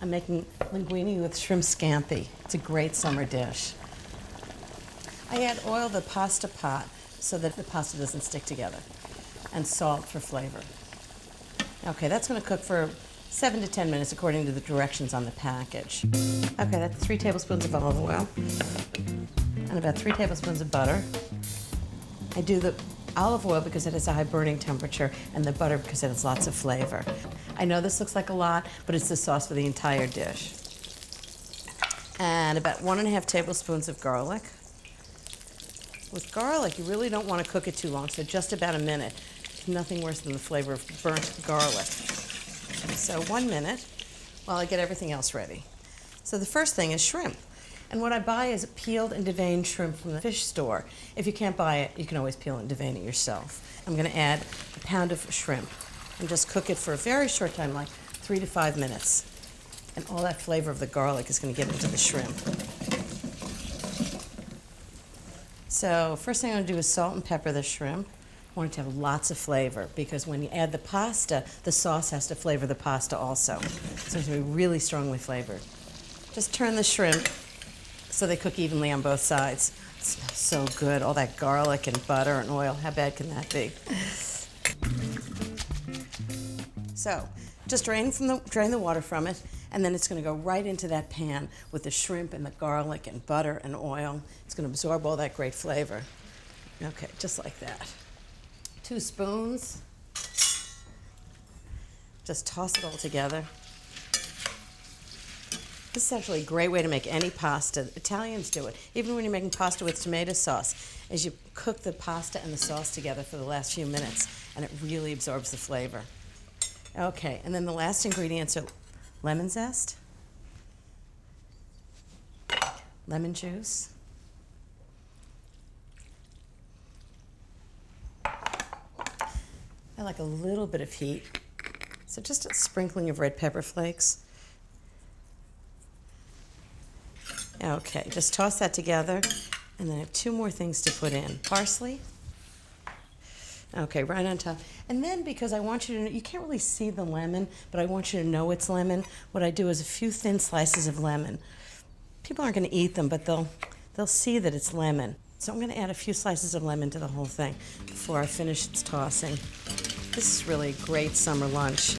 I'm making linguine with shrimp scampi. It's a great summer dish. I add oil to the pasta pot so that the pasta doesn't stick together, and salt for flavor. Okay, that's going to cook for 7 to 10 minutes according to the directions on the package. Okay, that's 3 tablespoons of olive oil and about 3 tablespoons of butter. I do the olive oil because it has a high burning temperature, and the butter because it has lots of flavor. I know this looks like a lot, but it's the sauce for the entire dish. And about 1.5 tablespoons of garlic. With garlic, you really don't want to cook it too long, so just about a minute. There's nothing worse than the flavor of burnt garlic. So 1 minute while I get everything else ready. So the first thing is shrimp. And what I buy is peeled and deveined shrimp from the fish store. If you can't buy it, you can always peel and devein it yourself. I'm going to add a pound of shrimp and just cook it for a very short time, like 3 to 5 minutes. And all that flavor of the garlic is going to get into the shrimp. So first thing I'm going to do is salt and pepper the shrimp. I want it to have lots of flavor because when you add the pasta, the sauce has to flavor the pasta also. So it's going to be really strongly flavored. Just turn the shrimp so they cook evenly on both sides. It smells so good, all that garlic and butter and oil. How bad can that be? So just drain the water from it, and then it's going to go right into that pan with the shrimp and the garlic and butter and oil. It's going to absorb all that great flavor. Okay, just like that. 2 spoons. Just toss it all together. This is actually a great way to make any pasta. Italians do it. Even when you're making pasta with tomato sauce, is you cook the pasta and the sauce together for the last few minutes, and it really absorbs the flavor. Okay, and then the last ingredients are lemon zest, lemon juice, I like a little bit of heat, so just a sprinkling of red pepper flakes. Okay, just toss that together, and then I have 2 more things to put in. Parsley. Okay, right on top. And then because I want you to know, you can't really see the lemon, but I want you to know it's lemon, what I do is a few thin slices of lemon. People aren't going to eat them, but they'll see that it's lemon. So I'm going to add a few slices of lemon to the whole thing before I finish its tossing. This is really a great summer lunch.